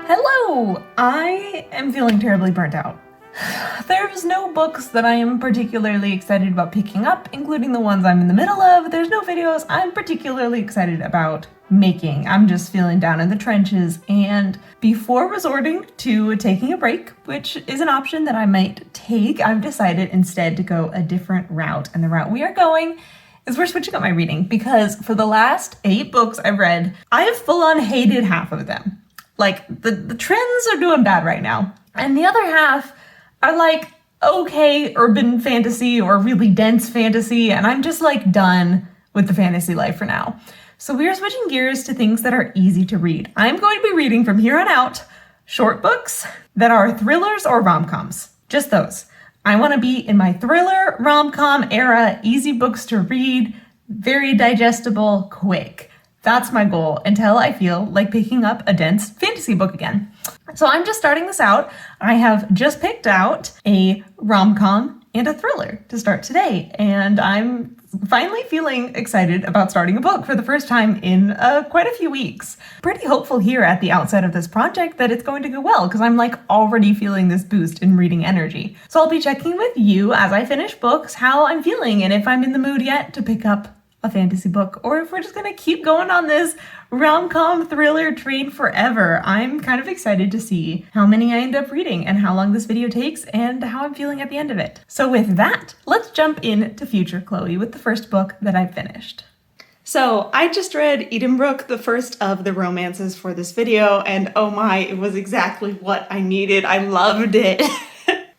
Hello! I am feeling terribly burnt out. There's no books that I am particularly excited about picking up, including the ones I'm in the middle of. There's no videos I'm particularly excited about making. I'm just feeling down in the trenches, and before resorting to taking a break, which is an option that I might take, I've decided instead to go a different route. And the route we are going is we're switching up my reading, because for the last 8 books I've read, I have full-on hated half of them. Like, the trends are doing bad right now. And the other half are like, okay, urban fantasy or really dense fantasy, and I'm just like done with the fantasy life for now. So we are switching gears to things that are easy to read. I'm going to be reading from here on out short books that are thrillers or rom-coms. Just those. I want to be in my thriller, rom-com era, easy books to read, very digestible, quick. That's my goal until I feel like picking up a dense fantasy book again. So I'm just starting this out. I have just picked out a rom-com and a thriller to start today, and I'm finally feeling excited about starting a book for the first time in quite a few weeks. Pretty hopeful here at the outset of this project that it's going to go well, because I'm like already feeling this boost in reading energy. So I'll be checking with you as I finish books how I'm feeling and if I'm in the mood yet to pick up a fantasy book, or if we're just gonna keep going on this rom-com thriller train forever. I'm kind of excited to see how many I end up reading and how long this video takes and how I'm feeling at the end of it. So with that, let's jump into Future 𝐂𝐿𝐒 with the first book that I finished. So I just read Edenbrooke, the first of the romances for this video, and oh my, it was exactly what I needed. I loved it.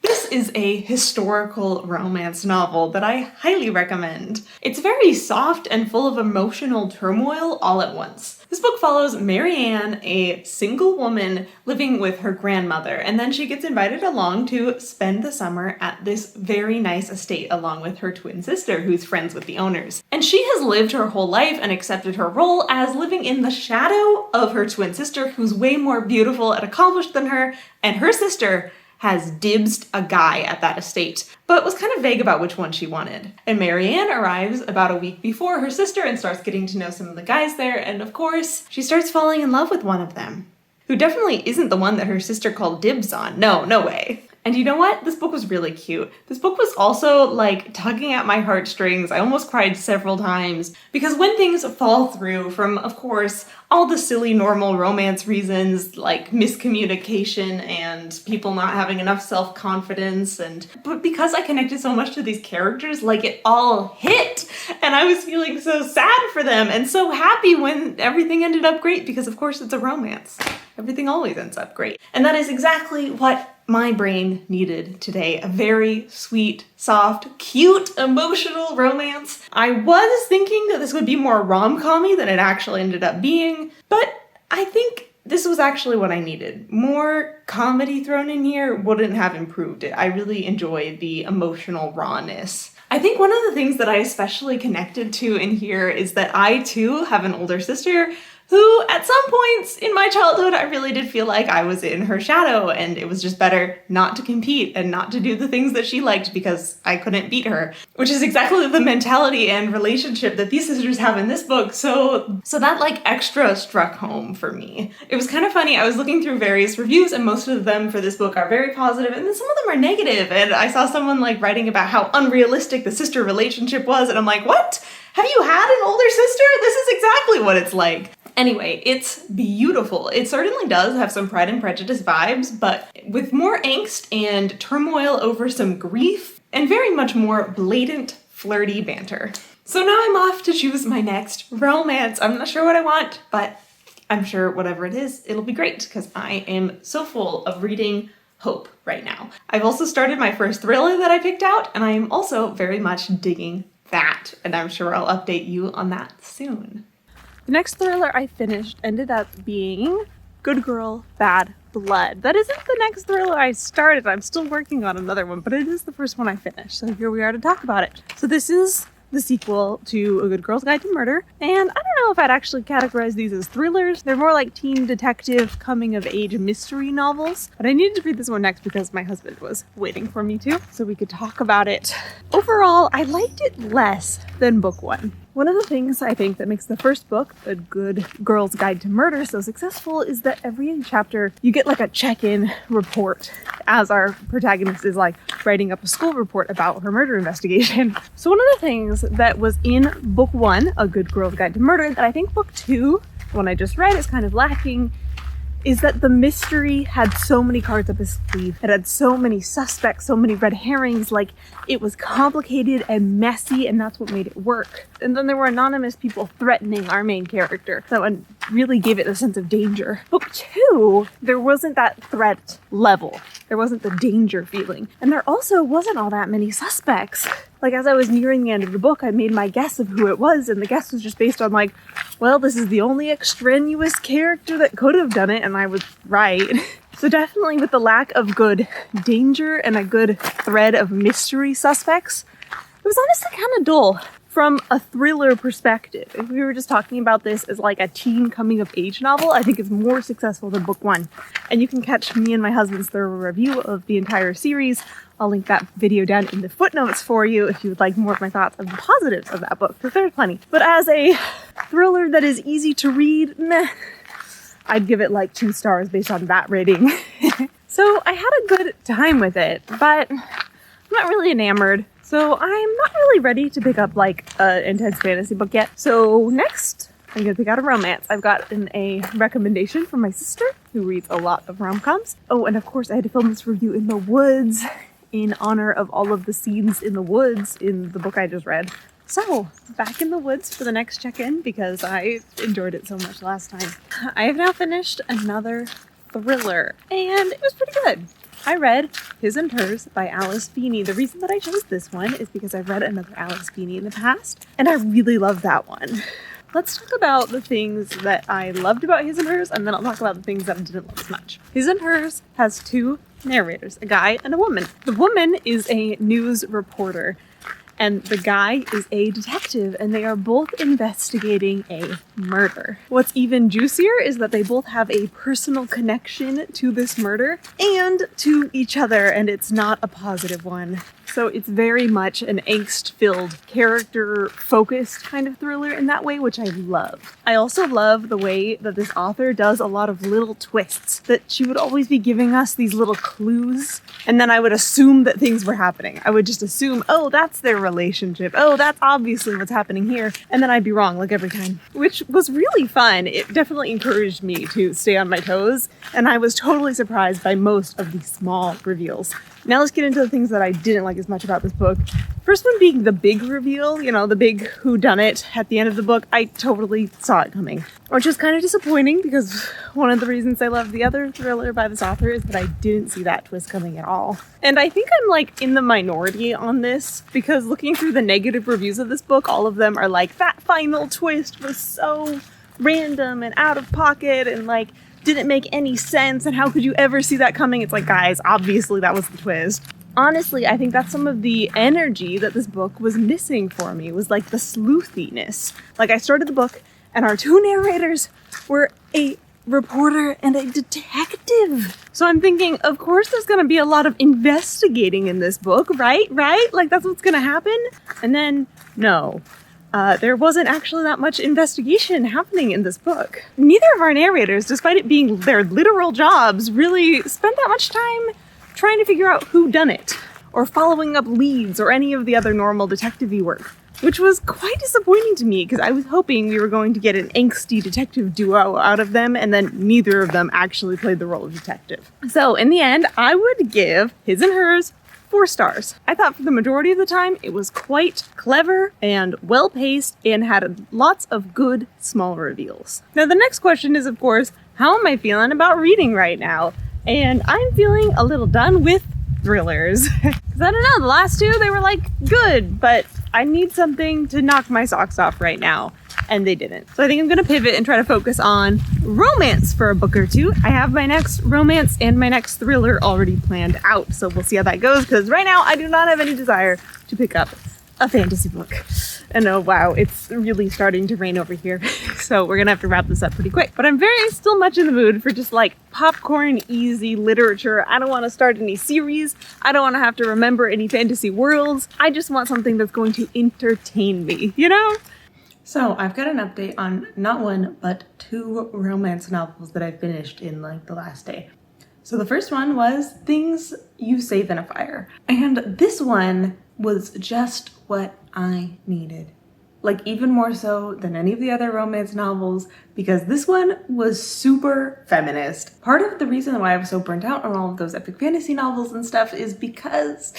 This is a historical romance novel that I highly recommend. It's very soft and full of emotional turmoil all at once. This book follows Marianne, a single woman living with her grandmother, and then she gets invited along to spend the summer at this very nice estate along with her twin sister, who's friends with the owners. And she has lived her whole life and accepted her role as living in the shadow of her twin sister, who's way more beautiful and accomplished than her, and her sister has dibsed a guy at that estate, but was kind of vague about which one she wanted. And Marianne arrives about a week before her sister and starts getting to know some of the guys there, and of course, she starts falling in love with one of them, who definitely isn't the one that her sister called dibs on. No way. And you know what? This book was really cute. This book was also like tugging at my heartstrings. I almost cried several times because when things fall through from, of course, all the silly normal romance reasons like miscommunication and people not having enough self-confidence, but because I connected so much to these characters, like it all hit, and I was feeling so sad for them and so happy when everything ended up great, because of course it's a romance. Everything always ends up great. And that is exactly what my brain needed today. A very sweet, soft, cute, emotional romance. I was thinking that this would be more rom-com-y than it actually ended up being, but I think this was actually what I needed. More comedy thrown in here wouldn't have improved it. I really enjoyed the emotional rawness. I think one of the things that I especially connected to in here is that I too have an older sister who, at some points in my childhood, I really did feel like I was in her shadow, and it was just better not to compete and not to do the things that she liked because I couldn't beat her, which is exactly the mentality and relationship that these sisters have in this book. So that like extra struck home for me. It was kind of funny. I was looking through various reviews, and most of them for this book are very positive, and then some of them are negative. And I saw someone like writing about how unrealistic the sister relationship was, and I'm like, what? Have you had an older sister? This is exactly what it's like. Anyway, it's beautiful. It certainly does have some Pride and Prejudice vibes, but with more angst and turmoil over some grief, and very much more blatant, flirty banter. So now I'm off to choose my next romance. I'm not sure what I want, but I'm sure whatever it is, it'll be great, because I am so full of reading hope right now. I've also started my first thriller that I picked out, and I am also very much digging that, and I'm sure I'll update you on that soon. The next thriller I finished ended up being Good Girl, Bad Blood. That isn't the next thriller I started. I'm still working on another one, but it is the first one I finished. So here we are to talk about it. So this is the sequel to A Good Girl's Guide to Murder. And I don't know if I'd actually categorize these as thrillers. They're more like teen detective coming-of-age mystery novels. But I needed to read this one next because my husband was waiting for me to, so we could talk about it. Overall, I liked it less than book one. One of the things I think that makes the first book, A Good Girl's Guide to Murder, so successful is that every chapter you get like a check-in report as our protagonist is like writing up a school report about her murder investigation. So one of the things that was in book 1, A Good Girl's Guide to Murder, that I think book 2, the one I just read, is kind of lacking, is that the mystery had so many cards up his sleeve. It had so many suspects, so many red herrings, like it was complicated and messy, and that's what made it work. And then there were anonymous people threatening our main character. That one really gave it a sense of danger. Book 2, there wasn't that threat level. There wasn't the danger feeling. And there also wasn't all that many suspects. Like as I was nearing the end of the book, I made my guess of who it was, and the guess was just based on like, well, this is the only extraneous character that could have done it, and I was right. So definitely with the lack of good danger and a good thread of mystery suspects, it was honestly kind of dull. From a thriller perspective, if we were just talking about this as like a teen coming of age novel, I think it's more successful than book 1. And you can catch me and my husband's thorough review of the entire series. I'll link that video down in the footnotes for you if you would like more of my thoughts on the positives of that book, because there's plenty. But as a thriller that is easy to read, meh, I'd give it like 2 stars based on that rating. So I had a good time with it, but I'm not really enamored. So I'm not really ready to pick up like an intense fantasy book yet. So next, I'm gonna pick out a romance. I've gotten a recommendation from my sister who reads a lot of rom-coms. Oh, and of course I had to film this review in the woods in honor of all of the scenes in the woods in the book I just read. So, back in the woods for the next check-in because I enjoyed it so much last time. I have now finished another thriller and it was pretty good. I read His and Hers by Alice Feeney. The reason that I chose this one is because I've read another Alice Feeney in the past, and I really love that one. Let's talk about the things that I loved about His and Hers, and then I'll talk about the things that I didn't love as much. His and Hers has 2 narrators, a guy and a woman. The woman is a news reporter, and the guy is a detective, and they are both investigating a murder. What's even juicier is that they both have a personal connection to this murder and to each other, and it's not a positive one. So it's very much an angst-filled, character-focused kind of thriller in that way, which I love. I also love the way that this author does a lot of little twists, that she would always be giving us these little clues, and then I would assume that things were happening. I would just assume, oh, that's their relationship. Oh, that's obviously what's happening here. And then I'd be wrong, like every time, which was really fun. It definitely encouraged me to stay on my toes, and I was totally surprised by most of these small reveals. Now let's get into the things that I didn't like as much about this book. First one being the big reveal, you know, the big whodunit at the end of the book. I totally saw it coming, which is kind of disappointing because one of the reasons I love the other thriller by this author is that I didn't see that twist coming at all. And I think I'm like in the minority on this because looking through the negative reviews of this book, all of them are like, that final twist was so random and out of pocket and like didn't make any sense, and how could you ever see that coming? It's like, guys, obviously that was the twist. Honestly, I think that's some of the energy that this book was missing for me, was like the sleuthiness. Like I started the book and our 2 narrators were a reporter and a detective. So I'm thinking, of course there's gonna be a lot of investigating in this book, right? Like that's what's gonna happen. And then, no. There wasn't actually that much investigation happening in this book. Neither of our narrators, despite it being their literal jobs, really spent that much time trying to figure out who done it, or following up leads, or any of the other normal detective-y work, which was quite disappointing to me because I was hoping we were going to get an angsty detective duo out of them, and then neither of them actually played the role of detective. So in the end, I would give His and Hers 4 stars. I thought for the majority of the time it was quite clever and well-paced and had lots of good small reveals. Now the next question is, of course, how am I feeling about reading right now? And I'm feeling a little done with thrillers. Because I don't know, the last 2, they were like good, but I need something to knock my socks off right now. And they didn't. So I think I'm gonna pivot and try to focus on romance for a book or 2. I have my next romance and my next thriller already planned out. So we'll see how that goes, because right now I do not have any desire to pick up a fantasy book. And oh wow, it's really starting to rain over here. So we're gonna have to wrap this up pretty quick. But I'm still much in the mood for just like popcorn easy literature. I don't want to start any series. I don't want to have to remember any fantasy worlds. I just want something that's going to entertain me, you know? So I've got an update on not one, but 2 romance novels that I finished in like the last day. So the first one was Things You Save in a Fire. And this one was just what I needed. Like even more so than any of the other romance novels, because this one was super feminist. Part of the reason why I was so burnt out on all of those epic fantasy novels and stuff is because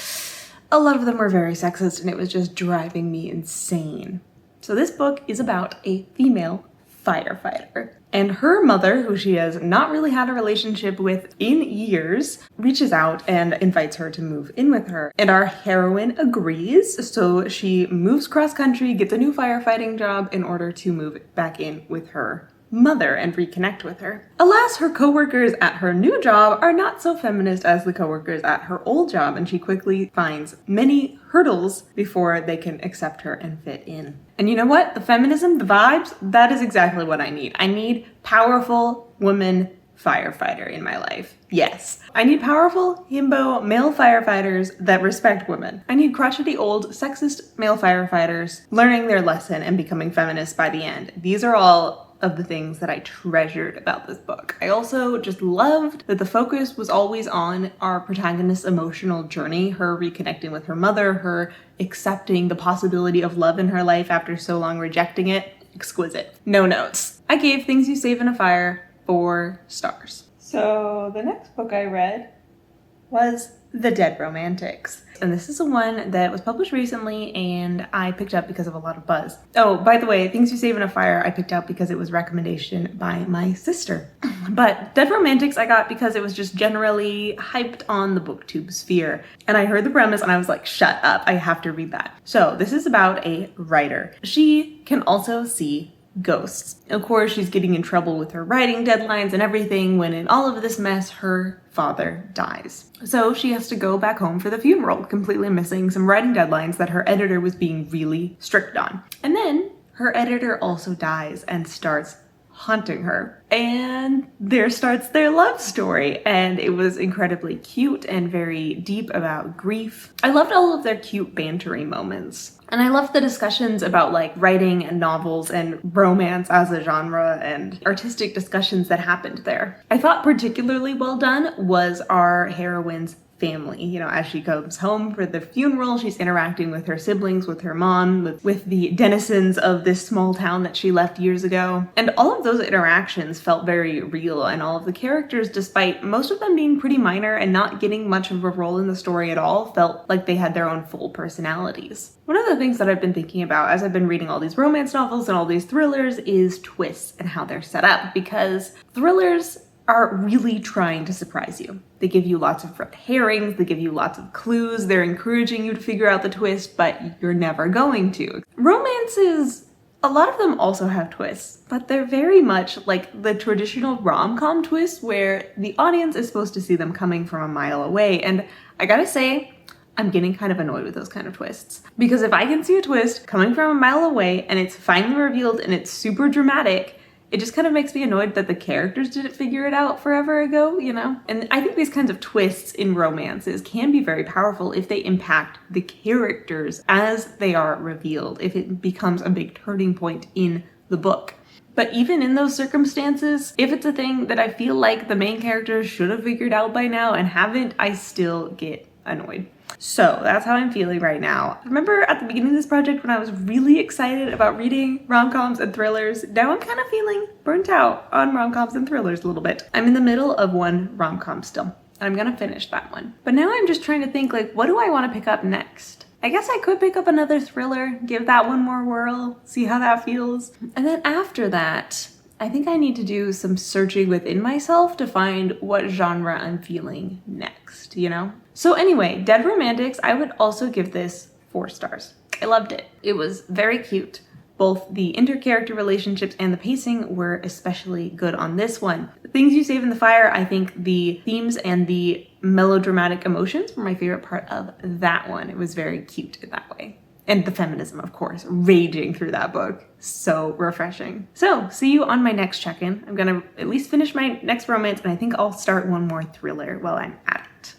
a lot of them were very sexist and it was just driving me insane. So this book is about a female firefighter. And her mother, who she has not really had a relationship with in years, reaches out and invites her to move in with her. And our heroine agrees, so she moves cross country, gets a new firefighting job in order to move back in with her mother and reconnect with her. Alas, her coworkers at her new job are not so feminist as the coworkers at her old job, and she quickly finds many hurdles before they can accept her and fit in. And you know what? The feminism, the vibes, that is exactly what I need. I need powerful woman firefighter in my life. Yes. I need powerful, himbo male firefighters that respect women. I need crotchety old sexist male firefighters learning their lesson and becoming feminists by the end. These are all of the things that I treasured about this book. I also just loved that the focus was always on our protagonist's emotional journey, her reconnecting with her mother, her accepting the possibility of love in her life after so long rejecting it. Exquisite. No notes. I gave Things You Save in a Fire 4 stars. So the next book I read was The Dead Romantics. And this is a one that was published recently and I picked up because of a lot of buzz. Oh, by the way, Things You Save in a Fire I picked up because it was a recommendation by my sister. But Dead Romantics I got because it was just generally hyped on the booktube sphere. And I heard the premise and I was like, shut up, I have to read that. So this is about a writer. She can also see ghosts. Of course, she's getting in trouble with her writing deadlines and everything when in all of this mess, her father dies. So she has to go back home for the funeral, completely missing some writing deadlines that her editor was being really strict on. And then her editor also dies and starts haunting her. And there starts their love story. And it was incredibly cute and very deep about grief. I loved all of their cute bantery moments. And I loved the discussions about like writing and novels and romance as a genre and artistic discussions that happened there. I thought particularly well done was our heroine's family. You know, as she comes home for the funeral, she's interacting with her siblings, with her mom, with the denizens of this small town that she left years ago. And all of those interactions felt very real, and all of the characters, despite most of them being pretty minor and not getting much of a role in the story at all, felt like they had their own full personalities. One of the things that I've been thinking about as I've been reading all these romance novels and all these thrillers is twists and how they're set up, because thrillers are really trying to surprise you. They give you lots of red herrings, they give you lots of clues, they're encouraging you to figure out the twist, but you're never going to. Romances, a lot of them also have twists, but they're very much like the traditional rom-com twist where the audience is supposed to see them coming from a mile away. And I gotta say, I'm getting kind of annoyed with those kind of twists. Because if I can see a twist coming from a mile away and it's finally revealed and it's super dramatic, it just kind of makes me annoyed that the characters didn't figure it out forever ago, you know? And I think these kinds of twists in romances can be very powerful if they impact the characters as they are revealed, if it becomes a big turning point in the book. But even in those circumstances, if it's a thing that I feel like the main characters should have figured out by now and haven't, I still get annoyed. So that's how I'm feeling right now. Remember at the beginning of this project when I was really excited about reading rom-coms and thrillers? Now I'm kind of feeling burnt out on rom-coms and thrillers a little bit. I'm in the middle of one rom-com still, and I'm gonna finish that one. But now I'm just trying to think, like, what do I want to pick up next? I guess I could pick up another thriller, give that one more whirl, see how that feels. And then after that, I think I need to do some searching within myself to find what genre I'm feeling next, you know? So anyway, Dead Romantics, I would also give this 4 stars. I loved it. It was very cute. Both the inter-character relationships and the pacing were especially good on this one. Things You Save in the Fire, I think the themes and the melodramatic emotions were my favorite part of that one. It was very cute in that way. And the feminism, of course, raging through that book. So refreshing. So, see you on my next check-in. I'm gonna at least finish my next romance, and I think I'll start one more thriller while I'm at it.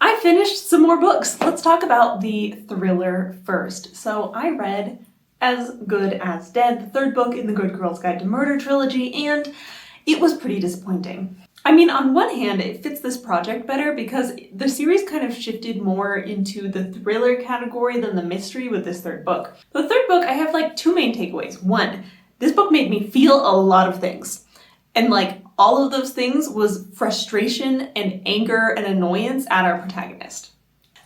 I finished some more books. Let's talk about the thriller first. So I read As Good as Dead, the third book in the Good Girl's Guide to Murder trilogy, and it was pretty disappointing. I mean, on one hand, it fits this project better because the series kind of shifted more into the thriller category than the mystery with this third book. The third book, I have like two main takeaways. One, this book made me feel a lot of things. And like all of those things was frustration and anger and annoyance at our protagonist.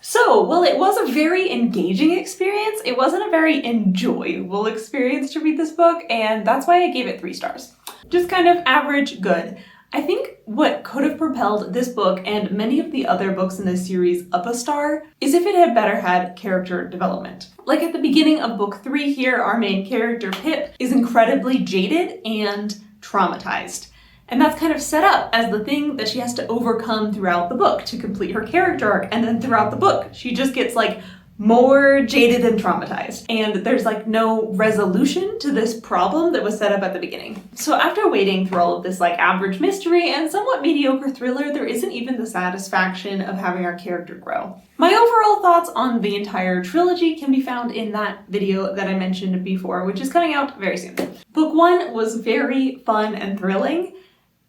So, while it was a very engaging experience, it wasn't a very enjoyable experience to read this book, and that's why I gave it 3 stars. Just kind of average good. I think what could have propelled this book and many of the other books in this series up a star is if it had better had character development. Like at the beginning of book 3 here, our main character, Pip, is incredibly jaded and traumatized. And that's kind of set up as the thing that she has to overcome throughout the book to complete her character arc. And then throughout the book, she just gets like more jaded and traumatized. And there's like no resolution to this problem that was set up at the beginning. So after waiting through all of this like average mystery and somewhat mediocre thriller, there isn't even the satisfaction of having our character grow. My overall thoughts on the entire trilogy can be found in that video that I mentioned before, which is coming out very soon. Book 1 was very fun and thrilling,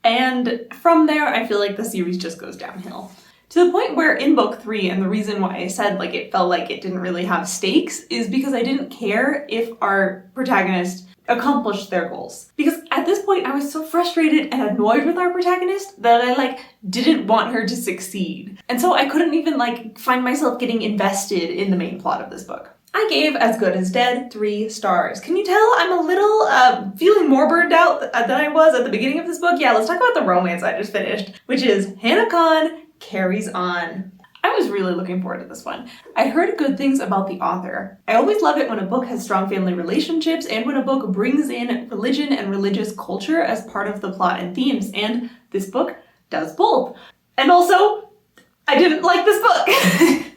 and from there I feel like the series just goes downhill. To the point where in book 3, and the reason why I said like it felt like it didn't really have stakes is because I didn't care if our protagonist accomplished their goals. Because at this point I was so frustrated and annoyed with our protagonist that I like didn't want her to succeed. And so I couldn't even like find myself getting invested in the main plot of this book. I gave As Good as Dead 3 stars. Can you tell I'm a little feeling more burned out than I was at the beginning of this book? Yeah, let's talk about the romance I just finished, which is Hana Carries On. I was really looking forward to this one. I heard good things about the author. I always love it when a book has strong family relationships and when a book brings in religion and religious culture as part of the plot and themes, and this book does both. And also, I didn't like this book.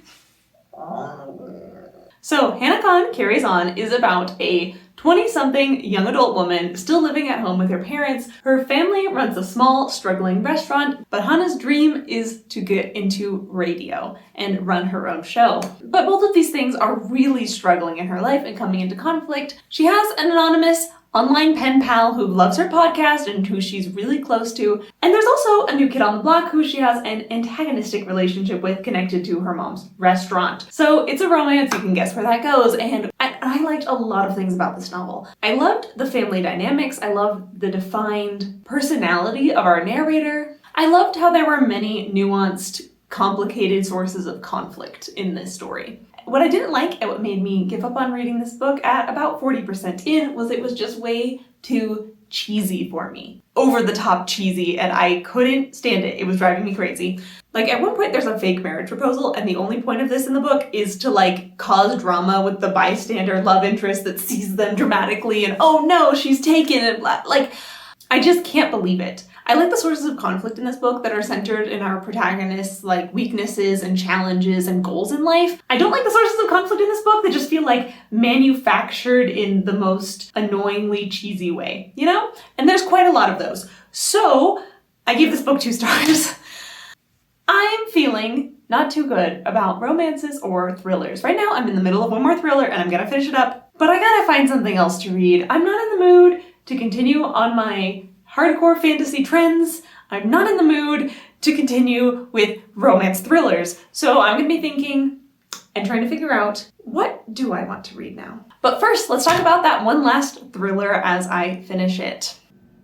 So, Hana Carries On is about a 20-something young adult woman still living at home with her parents. Her family runs a small, struggling restaurant, but Hana's dream is to get into radio and run her own show. But both of these things are really struggling in her life and coming into conflict. She has an anonymous online pen pal who loves her podcast and who she's really close to. And there's also a new kid on the block who she has an antagonistic relationship with connected to her mom's restaurant. So it's a romance, you can guess where that goes, and I liked a lot of things about this novel. I loved the family dynamics, I loved the defined personality of our narrator. I loved how there were many nuanced, complicated sources of conflict in this story. What I didn't like and what made me give up on reading this book at about 40% in was it was just way too cheesy for me. Over the top cheesy, and I couldn't stand it. It was driving me crazy. Like at one point there's a fake marriage proposal and the only point of this in the book is to like cause drama with the bystander love interest that sees them dramatically and oh no, she's taken and blah. Like, I just can't believe it. I like the sources of conflict in this book that are centered in our protagonist's like weaknesses and challenges and goals in life. I don't like the sources of conflict in this book that just feel like manufactured in the most annoyingly cheesy way, you know? And there's quite a lot of those. So I gave this book 2 stars. I'm feeling not too good about romances or thrillers. Right now I'm in the middle of one more thriller and I'm gonna finish it up, but I gotta find something else to read. I'm not in the mood to continue on my hardcore fantasy trends. I'm not in the mood to continue with romance thrillers. So I'm gonna be thinking and trying to figure out, what do I want to read now? But first, let's talk about that one last thriller as I finish it.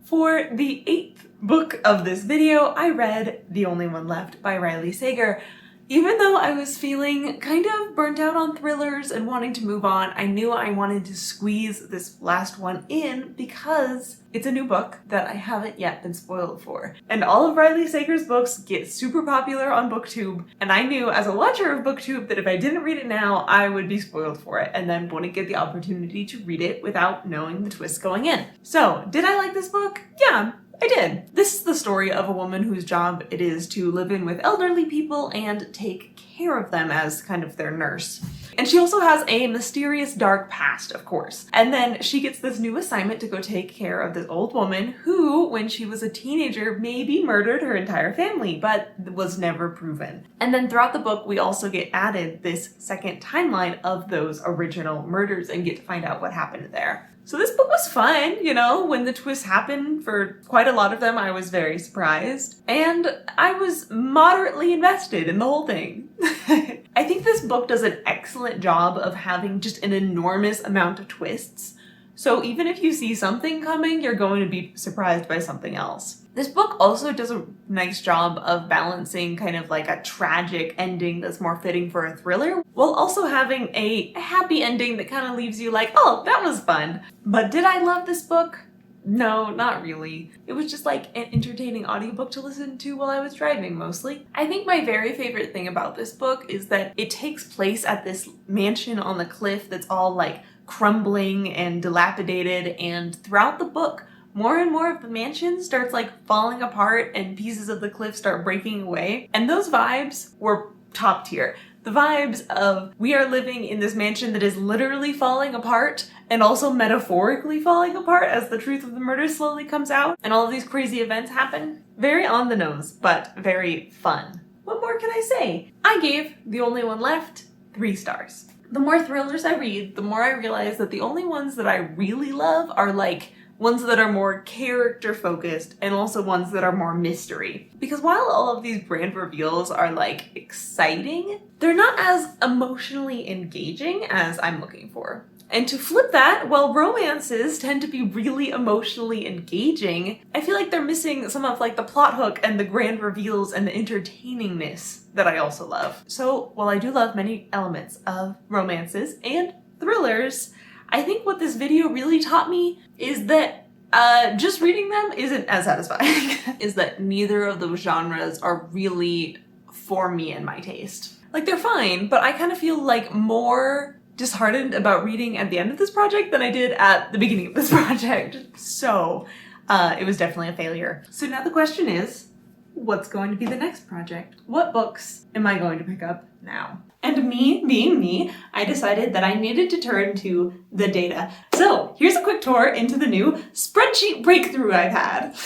For the 8th book of this video, I read The Only One Left by Riley Sager. Even though I was feeling kind of burnt out on thrillers and wanting to move on, I knew I wanted to squeeze this last one in because it's a new book that I haven't yet been spoiled for. And all of Riley Sager's books get super popular on booktube, and I knew as a watcher of booktube that if I didn't read it now, I would be spoiled for it and then wouldn't get the opportunity to read it without knowing the twist going in. So, did I like this book? Yeah, I did. This is the story of a woman whose job it is to live in with elderly people and take care of them as kind of their nurse. And she also has a mysterious dark past, of course. And then she gets this new assignment to go take care of this old woman who, when she was a teenager, maybe murdered her entire family, but was never proven. And then throughout the book, we also get added this second timeline of those original murders and get to find out what happened there. So this book was fun, you know, when the twists happened for quite a lot of them, I was very surprised. And I was moderately invested in the whole thing. I think this book does an excellent job of having just an enormous amount of twists. So even if you see something coming, you're going to be surprised by something else. This book also does a nice job of balancing kind of like a tragic ending that's more fitting for a thriller, while also having a happy ending that kind of leaves you like, oh, that was fun. But did I love this book? No, not really. It was just like an entertaining audiobook to listen to while I was driving mostly. I think my very favorite thing about this book is that it takes place at this mansion on the cliff that's all like crumbling and dilapidated, and throughout the book, more and more of the mansion starts like falling apart and pieces of the cliff start breaking away. And those vibes were top tier. The vibes of we are living in this mansion that is literally falling apart and also metaphorically falling apart as the truth of the murder slowly comes out and all of these crazy events happen. Very on the nose, but very fun. What more can I say? I gave The Only One Left 3 stars. The more thrillers I read, the more I realize that the only ones that I really love are like ones that are more character focused and also ones that are more mystery. Because while all of these grand reveals are like exciting, they're not as emotionally engaging as I'm looking for. And to flip that, while romances tend to be really emotionally engaging, I feel like they're missing some of like the plot hook and the grand reveals and the entertainingness that I also love. So while I do love many elements of romances and thrillers, I think what this video really taught me is that just reading them isn't as satisfying. Is that neither of those genres are really for me and my taste. Like they're fine, but I kind of feel like more disheartened about reading at the end of this project than I did at the beginning of this project. So it was definitely a failure. So now the question is, what's going to be the next project? What books am I going to pick up now? And me, being me, I decided that I needed to turn to the data. So here's a quick tour into the new spreadsheet breakthrough I've had.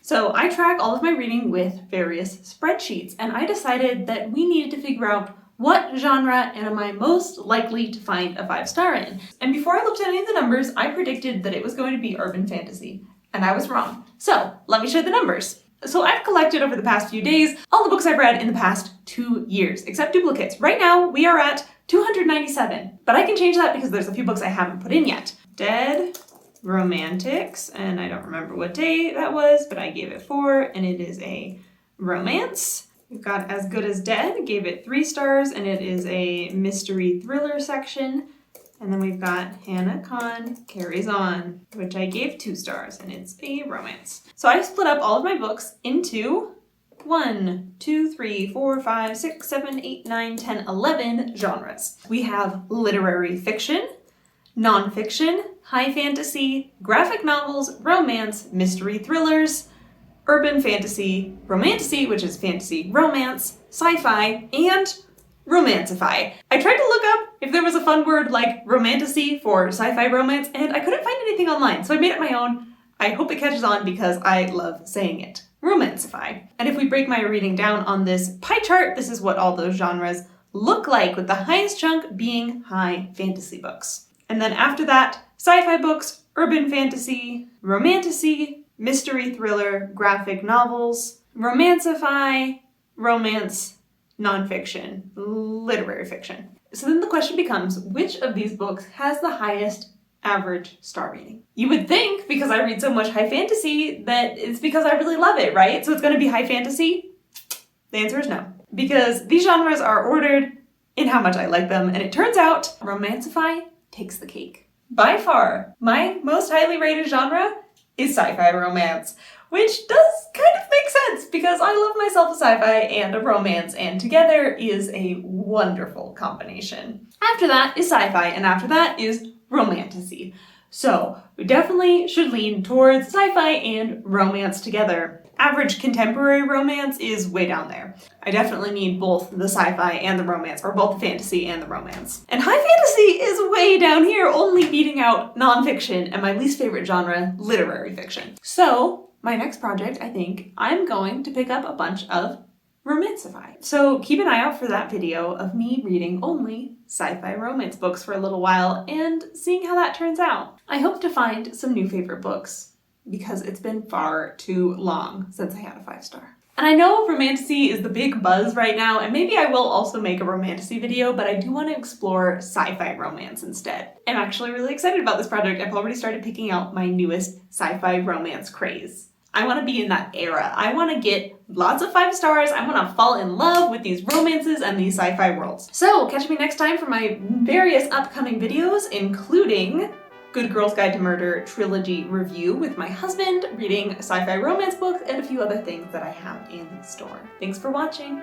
So I track all of my reading with various spreadsheets, and I decided that we needed to figure out what genre am I most likely to find a 5-star in. And before I looked at any of the numbers, I predicted that it was going to be urban fantasy, and I was wrong. So let me share the numbers. So I've collected over the past few days all the books I've read in the past 2 years, except duplicates. Right now, we are at 297, but I can change that because there's a few books I haven't put in yet. Dead Romantics, and I don't remember what day that was, but I gave it 4, and it is a romance. We've got As Good as Dead, gave it 3 stars, and it is a mystery thriller section. And then we've got Hana Carries On, which I gave 2 stars, and it's a romance. So I split up all of my books into 1, 2, 3, 4, 5, 6, 7, 8, 9, 10, 11 genres. We have literary fiction, nonfiction, high fantasy, graphic novels, romance, mystery thrillers, urban fantasy, romantasy, which is fantasy romance, sci-fi, and Romanscifi. I tried to look up if there was a fun word like romantasy for sci-fi romance, and I couldn't find anything online, so I made it my own. I hope it catches on because I love saying it. Romanscifi. And if we break my reading down on this pie chart, this is what all those genres look like, with the highest chunk being high fantasy books. And then after that, sci-fi books, urban fantasy, romantasy, mystery thriller, graphic novels, Romanscifi, romance, nonfiction, literary fiction. So then the question becomes, which of these books has the highest average star rating? You would think, because I read so much high fantasy, that it's because I really love it, right? So it's going to be high fantasy? The answer is no. Because these genres are ordered in how much I like them, and it turns out Romanscifi takes the cake. By far, my most highly rated genre is sci-fi romance, which does kind of make sense because I love myself a sci-fi and a romance, and together is a wonderful combination. After that is sci-fi, and after that is romantasy. So we definitely should lean towards sci-fi and romance together. Average contemporary romance is way down there. I definitely need both the sci-fi and the romance, or both the fantasy and the romance. And high fantasy is way down here, only beating out nonfiction and my least favorite genre, literary fiction. So my next project, I think, I'm going to pick up a bunch of Romanscifi. So keep an eye out for that video of me reading only sci-fi romance books for a little while and seeing how that turns out. I hope to find some new favorite books because it's been far too long since I had a 5-star. And I know Romanscifi is the big buzz right now, and maybe I will also make a Romanscifi video, but I do want to explore sci-fi romance instead. I'm actually really excited about this project. I've already started picking out my newest sci-fi romance craze. I want to be in that era. I want to get lots of 5 stars. I want to fall in love with these romances and these sci-fi worlds. So catch me next time for my various upcoming videos, including Good Girl's Guide to Murder trilogy review with my husband, reading sci-fi romance books, and a few other things that I have in store. Thanks for watching.